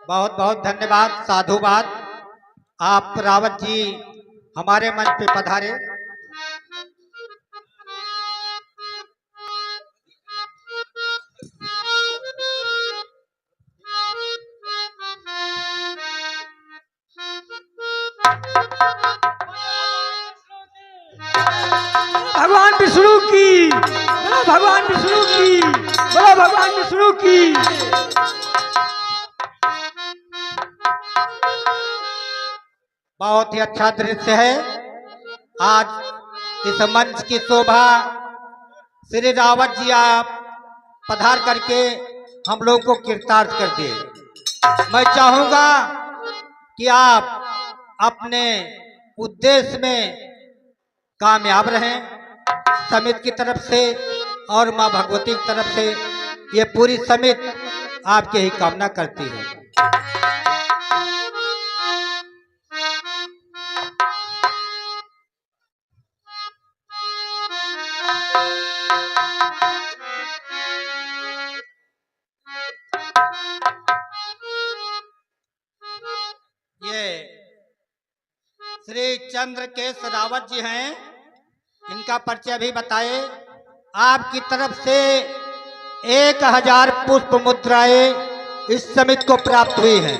बहुत बहुत धन्यवाद, साधुवाद। आप रावत जी हमारे मंच पे पधारे। भगवान विष्णु की, बोलो भगवान विष्णु की, बोलो भगवान विष्णु की। बहुत ही अच्छा दृश्य है। आज इस मंच की शोभा श्री रावत जी आप पधार करके हम लोग को कृतार्थ कर दिए। मैं चाहूंगा कि आप अपने उद्देश्य में कामयाब रहें। समिति की तरफ से और मां भगवती की तरफ से ये पूरी समिति आपकी ही कामना करती है। ये श्री चंद्रकेश रावत जी हैं, इनका परिचय भी बताए। आपकी तरफ से 1000 पुष्प मुद्राएं इस समिति को प्राप्त हुई हैं।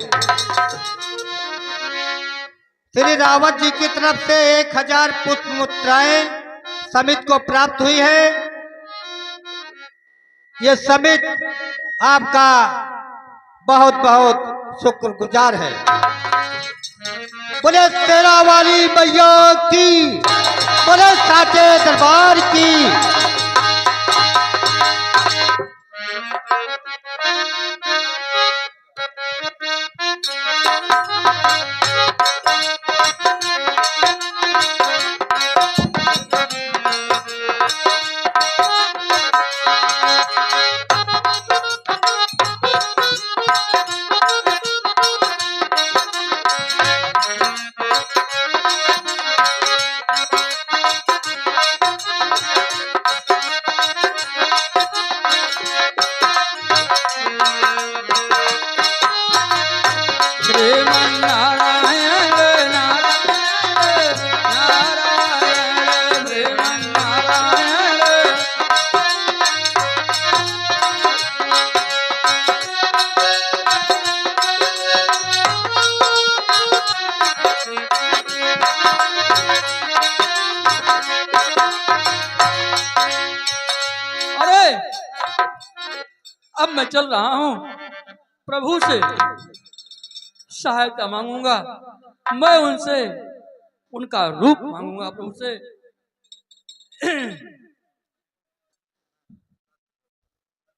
श्री रावत जी की तरफ से 1000 पुष्प मुद्राएं समिति को प्राप्त हुई है। ये समिति आपका बहुत बहुत शुक्रगुजार है। बोले शेरा वाली मैया की, बोले साचे दरबार की। अब मैं चल रहा हूँ, प्रभु से सहायता मांगूंगा। मैं उनसे उनका रूप मांगूंगा प्रभु से।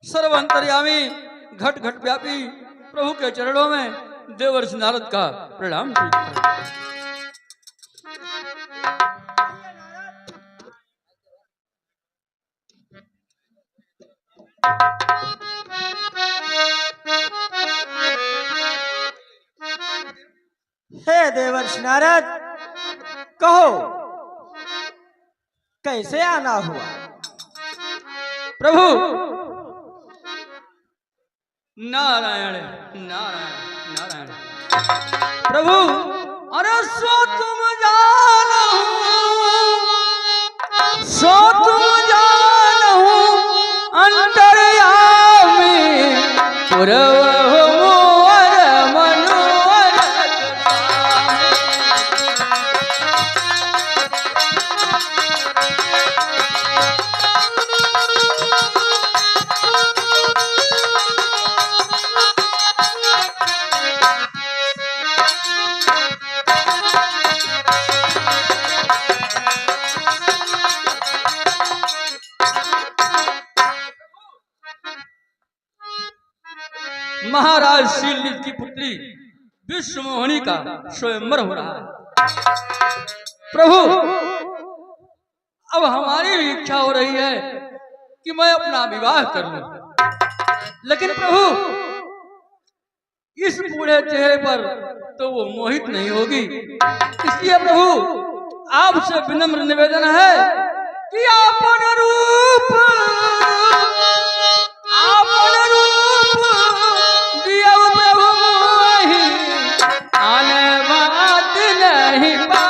सर्व अंतर्यामी घट घट व्यापी प्रभु के चरणों में देवर्षि नारद का प्रणाम। हे देवर्षि नारद, कहो कैसे आना हुआ? प्रभु नारायण नारायण नारायण। प्रभु अरे सो तुम जानहु, सो तुम जानहु अंतर्यामी पुरवहु मोर मनोरथ महाराज शील की पुत्री विश्वमोहिनी का स्वयंवर हो रहा है। प्रभु अब हमारी भी इच्छा हो रही है कि मैं अपना विवाह कर लूं, लेकिन प्रभु इस बूढ़े चेहरे पर तो वो मोहित नहीं होगी। इसलिए प्रभु आपसे विनम्र निवेदन है कि आपन रूप दिया प्रभु मोहि आने बात नहीं पाओ।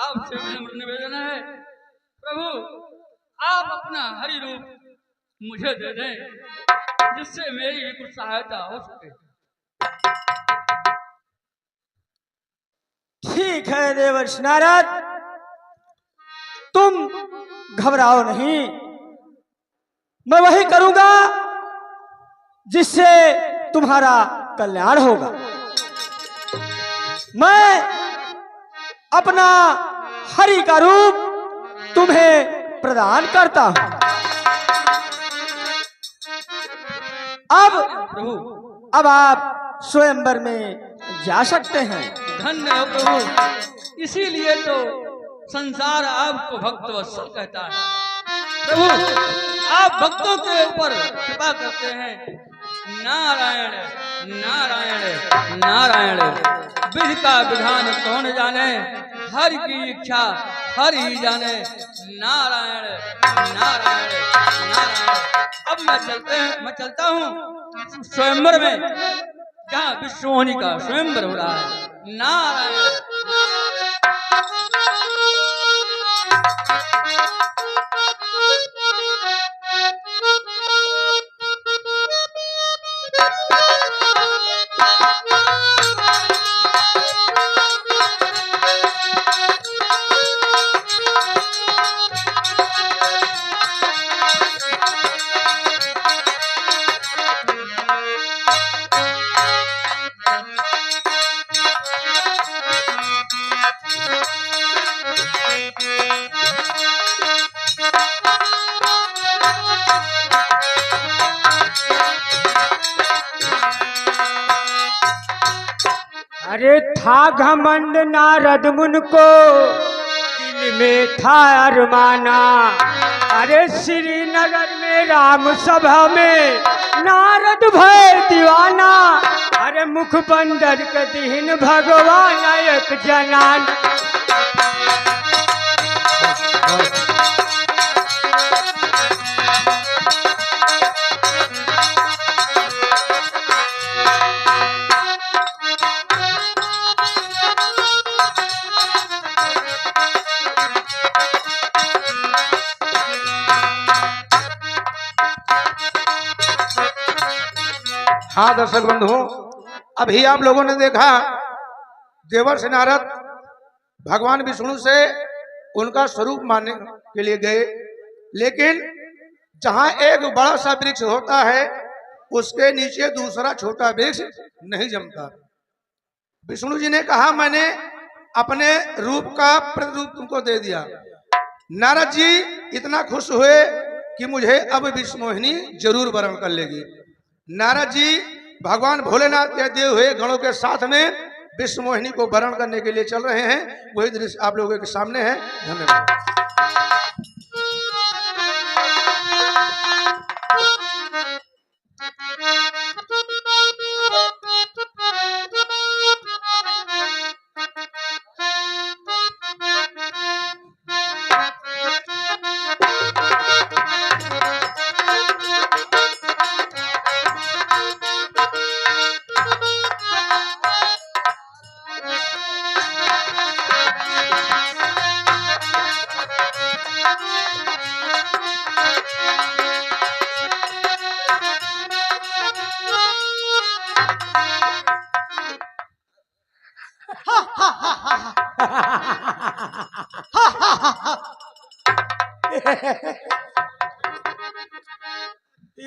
आपसे विनम्र निवेदन है प्रभु, आप अपना हरि रूप मुझे दे दें, जिससे मेरी भी कुछ सहायता हो सके। ठीक है देवर्षि नारद, तुम घबराओ नहीं, मैं वही करूंगा जिससे तुम्हारा कल्याण होगा। मैं अपना हरि का रूप तुम्हें प्रदान करता हूं। अब आप स्वयंवर में जा सकते हैं। धन्य हो प्रभु, इसीलिए तो संसार आपको भक्तवत्सल कहता है। प्रभु आप भक्तों के ऊपर कृपा करते हैं। नारायण नारायण नारायण, विधि का विधान कौन जाने, हरि की इच्छा हरि ही जाने। नारायण नारायण नारायण। अब मैं चलता हूँ स्वयंवर में, जहाँ विश्वमोहिनी का स्वयंवर हो रहा है। नारायण। अरे था घमंड नारद मुन को, दिल में था अरमाना। अरे श्रीनगर में राम सभा में नारद भय दीवाना। अरे मुख बंदर के दीन भगवान एक जनान। हाँ दर्शक बंधुओं, अभी आप लोगों ने देखा देवर्षि नारद भगवान विष्णु से उनका स्वरूप मानने के लिए गए, लेकिन जहां एक बड़ा सा वृक्ष होता है उसके नीचे दूसरा छोटा वृक्ष नहीं जमता। विष्णु जी ने कहा मैंने अपने रूप का प्रतिरूप तुमको दे दिया। नारद जी इतना खुश हुए कि मुझे अब विश्वमोहिनी जरूर वरण कर लेगी। नारद जी भगवान भोलेनाथ के दिए हुए गणों के साथ में विश्व मोहिनी को वरण करने के लिए चल रहे हैं। वही दृश्य आप लोगों के सामने है। धन्यवाद।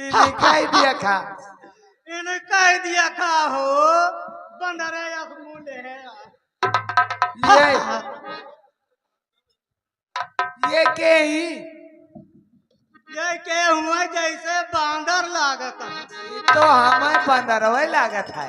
दिखाई दिया खा इन्हें कह दिया खा हो बंदरे मूल्य है ये के ही ये के हुआ जैसे बांदर लागत है। ये तो हमें बंदर वही लागत है।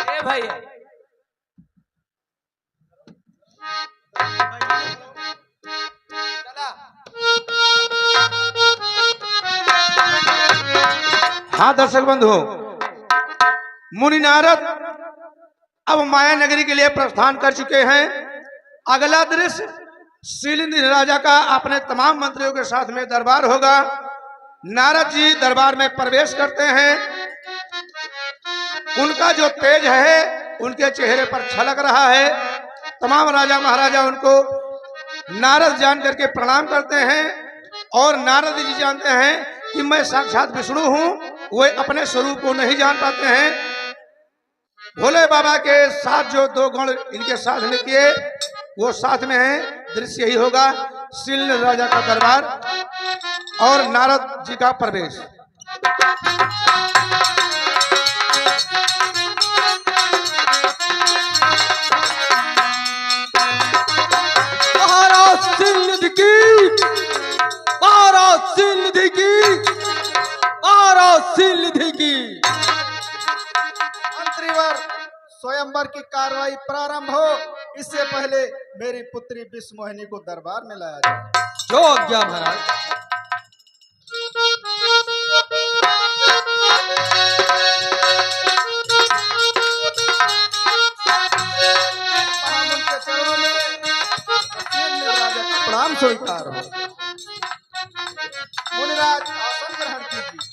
ए भैया हाँ दर्शक बंधु, मुनि नारद अब माया नगरी के लिए प्रस्थान कर चुके हैं। अगला दृश्य शिलिंद्र राजा का अपने तमाम मंत्रियों के साथ में दरबार होगा। नारद जी दरबार में प्रवेश करते हैं। उनका जो तेज है उनके चेहरे पर छलक रहा है। तमाम राजा महाराजा उनको नारद जान करके प्रणाम करते हैं और नारद जी जानते हैं कि मैं साक्षात विष्णु हूं। वे अपने स्वरूप को नहीं जान पाते हैं। भोले बाबा के साथ जो दो गण इनके साथ में किए वो साथ में है। दृश्य यही होगा, शिलिंद्र राजा का दरबार और नारद जी का प्रवेश। महाराज शिलिंद्र की, महाराज शिलिंद्र की, महाराज शिलिंद्र की। मंत्रीवर, स्वयंवर की कार्रवाई प्रारंभ हो, इससे पहले मेरी पुत्री विश्व मोहिनी को दरबार में लाया जाए। जो आज्ञा महाराज। उनके चरणों में शिलिंद्र राजा का प्रणाम स्वीकार हो। मुनिराज आसन ग्रहण कीजिए।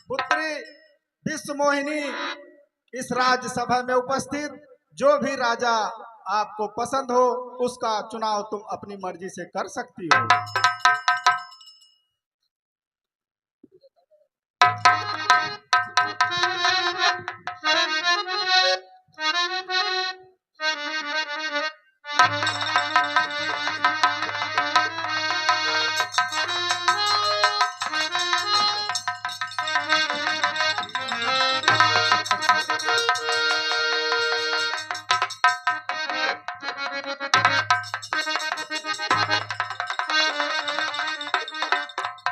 पुत्री विश्व मोहिनी, इस राज्यसभा में उपस्थित जो भी राजा आपको पसंद हो उसका चुनाव तुम अपनी मर्जी से कर सकती हो।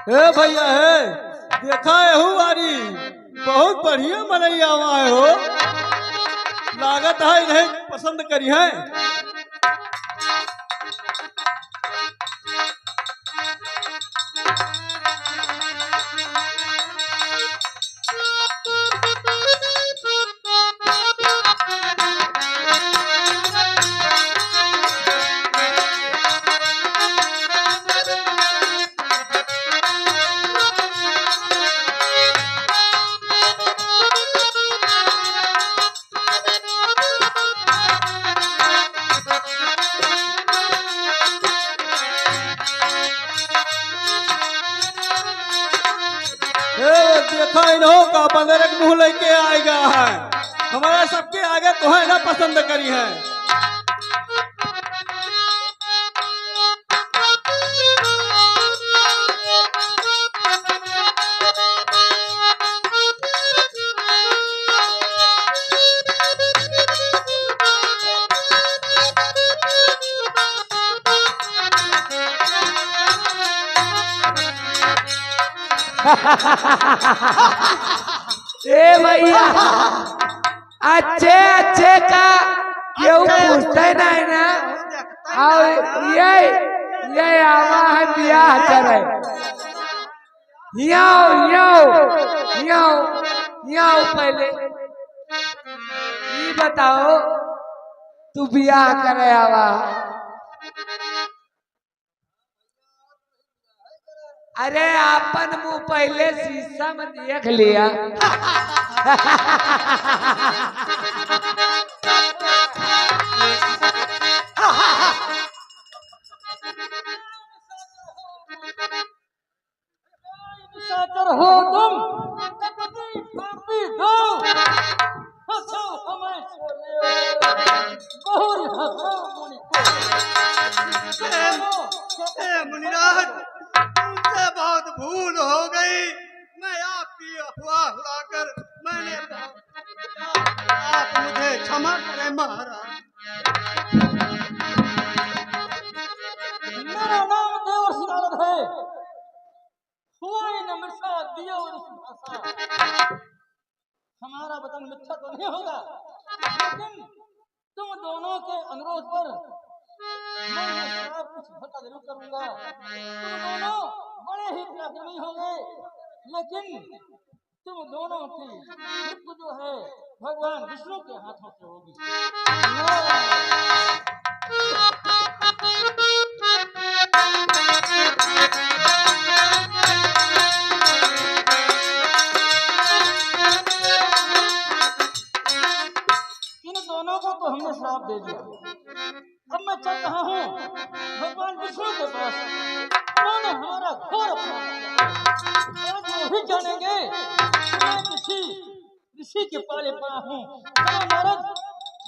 ए भैया है, देखा है हो वारी, बहुत बढ़िया मनैया हुआ है हो। लागत है इन्हें पसंद करी है। इन्हों का बंदर मुंह लेके आएगा है। हमारा सबके आगे तो है ना पसंद करी है। ए भैया अच्छे अच्छे का केहू पूछते नहीं ना। और ये आवा है ब्याह करे। यहाँ पहले ये बताओ तू ब्याह करे आवा। अरे आपन मुंह पहले शीशा में देख लिया। हो तुम पापी दो हंसो हमें बहुर हंसो मुनिराज, तुमसे बहुत भूल हो गई। मैं आपकी अफवाह उड़ाकर मैंने आप मुझे क्षमा करें महाराज। मेरा नाम देवर्षि नारद है। हुआ न मिर्चा दिया और भाषा। हमारा वचन मिथ्या तो नहीं होगा, लेकिन तुम दोनों के अनुरोध पर मैं कुछ घटा जरूर करूंगा। तुम दोनों बड़े ही पराक्रमी होंगे, लेकिन तुम दोनों की मृत्यु जो है भगवान विष्णु के हाथों से होगी। इन दोनों को तो हमने श्राप दे दिया। अब मैं चल रहा हूँ भगवान विष्णु के पास। उन्होंने हमारा घोर अपमान भी जानेंगे। मैं किसी ऋषि के पाले पड़ा हूँ। चलो नारद,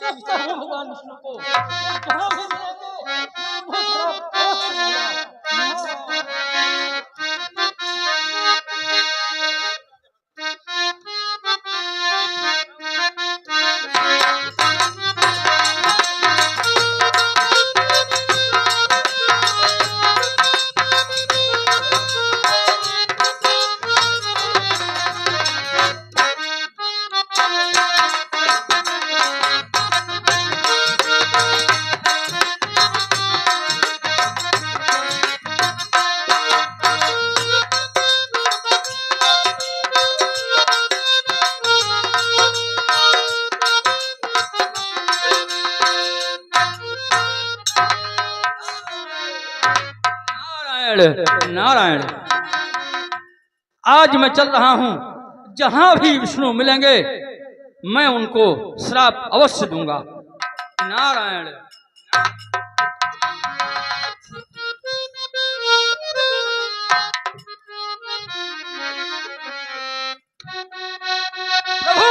देखता हूँ भगवान विष्णु को। जहाँ भी मिलेंगे वो श्राप अवश्य दूंगा। नारायण, आज मैं चल रहा हूं, जहां भी विष्णु मिलेंगे मैं उनको श्राप अवश्य दूंगा। नारायण। प्रभु,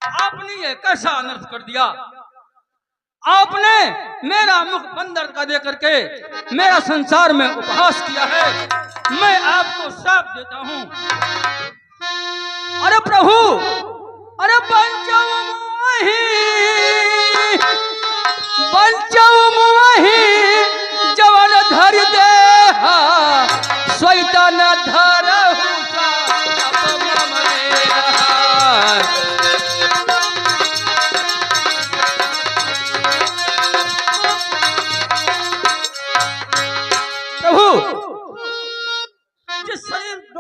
आपने ये कैसा अनर्थ कर दिया। आपने मेरा मुख बंदर का दे करके मेरा संसार में उपहास किया है। मैं आपको श्राप देता हूं। अरे प्रभु, अरे बंचव मोही जवन धर दे स्वैतन धरहु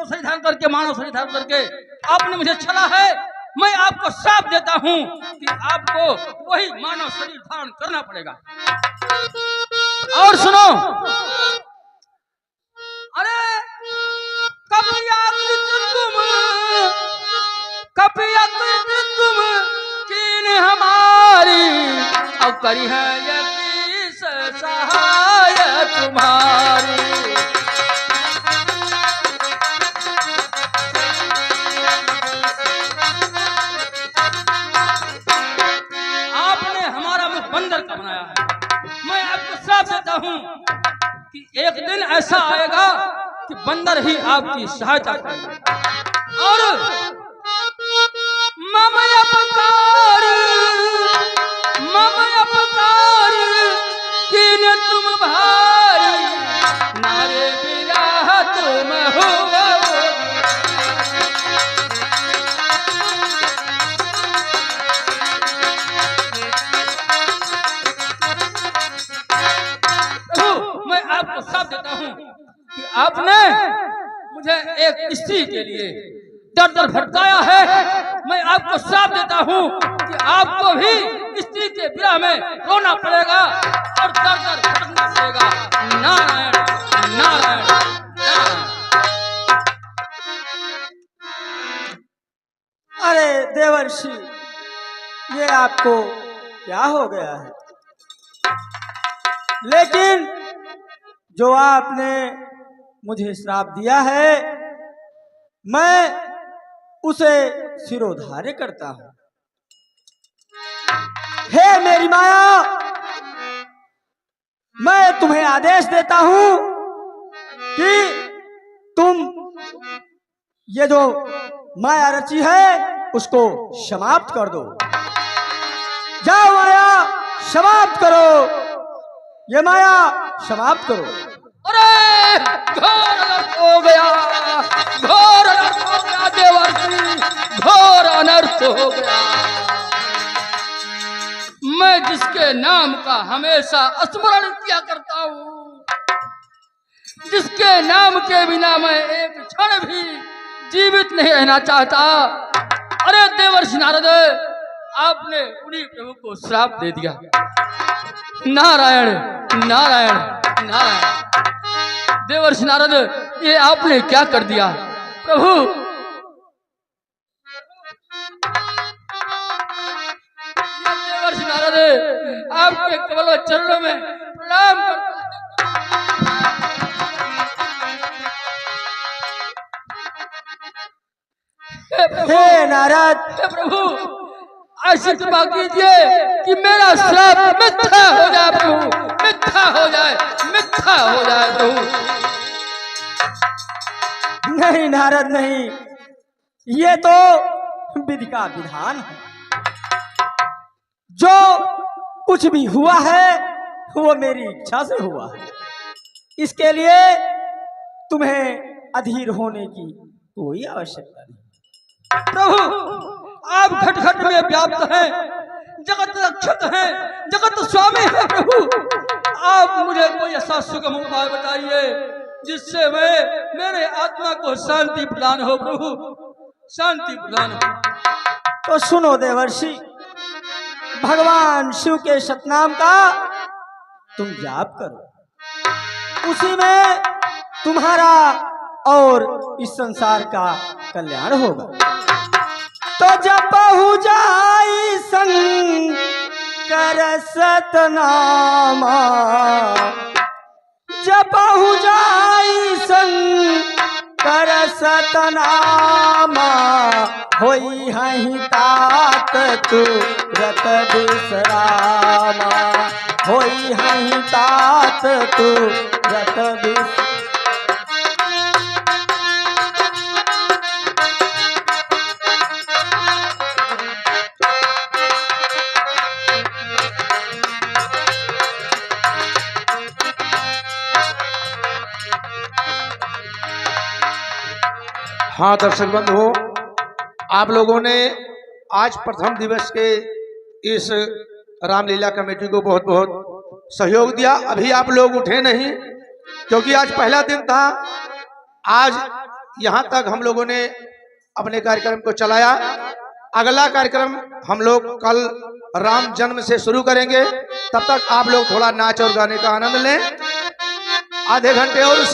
शरीर धारण करके, मानव शरीर धारण करके आपने मुझे छला है। मैं आपको श्राप देता हूं कि आपको वही मानव शरीर धारण करना पड़ेगा। और सुनो, अरे कपियाकृत तुम कीन हमारी, और करी है यकी सहाय तुम्हारी। ऐसा आएगा कि बंदर ही आपकी सहायता करेंगे। और ममया पुकार किन तुम भारी, नारे बिरा तुम हो। मैं आपको साफ देता हूं कि आपने मुझे एक स्त्री के लिए दर दर भटकाया है। मैं आपको साफ देता हूं कि आपको भी स्त्री के विरह में रोना पड़ेगा और दर दर भटकना पड़ेगा। नारायण नारायण नारायण। अरे देवर्षि, ये आपको क्या हो गया है? लेकिन जो आपने मुझे श्राप दिया है, मैं उसे सिरोधार्य करता हूं। हे मेरी माया, मैं तुम्हें आदेश देता हूं कि तुम ये जो माया रची है उसको समाप्त कर दो। जाओ माया, समाप्त करो, ये माया समाप्त करो। अरे घोर अनर्थ हो गया, घोर अनर्थ हो गया देवर्षि, घोर अनर्थ हो गया। मैं जिसके नाम का हमेशा स्मरण किया करता हूँ, जिसके नाम के बिना मैं एक क्षण भी जीवित नहीं रहना चाहता, अरे देवर्षि नारद, आपने उन्हीं प्रभु को श्राप दे दिया। नारायण नारायण नारायण। देवर्षि नारद, ये आपने क्या कर दिया? प्रभु देवर्षि नारद, आपके कमल चरणों में प्रणाम करता हूं। हे नारद, हे प्रभु, ऐसी कृपा कीजिए कि मेरा श्राप मिथ्या हो जाए प्रभु, मिथ्या हो जाए, मिथ्या हो जाए प्रभु। नहीं नारद नहीं, ये तो विधि का विधान है। जो कुछ भी हुआ है वो मेरी इच्छा से हुआ है। इसके लिए तुम्हें अधीर होने की कोई आवश्यकता नहीं। प्रभु, आप घट घट में व्याप्त हैं, जगत रक्षक हैं, जगत स्वामी हैं प्रभु। आप मुझे कोई ऐसा सुगम उपाय बताइए जिससे मेरे आत्मा को शांति प्रदान हो प्रभु, शांति प्रदान हो। तो सुनो देवर्षि, भगवान शिव के सतनाम का तुम जाप करो, उसी में तुम्हारा और इस संसार का कल्याण होगा। तो जपहु जाई शंकर सतनामा, जपहु जाई शंकर सतनामा, होई हहीं तात तुरत बिसरामा, होई हहीं तात तुरत बिसरामा। हाँ दर्शक बंधु, आप लोगों ने आज प्रथम दिवस के इस रामलीला कमेटी को बहुत बहुत सहयोग दिया। अभी आप लोग उठे नहीं क्योंकि आज पहला दिन था। आज यहाँ तक हम लोगों ने अपने कार्यक्रम को चलाया। अगला कार्यक्रम हम लोग कल राम जन्म से शुरू करेंगे। तब तक आप लोग थोड़ा नाच और गाने का आनंद लें। आधे घंटे और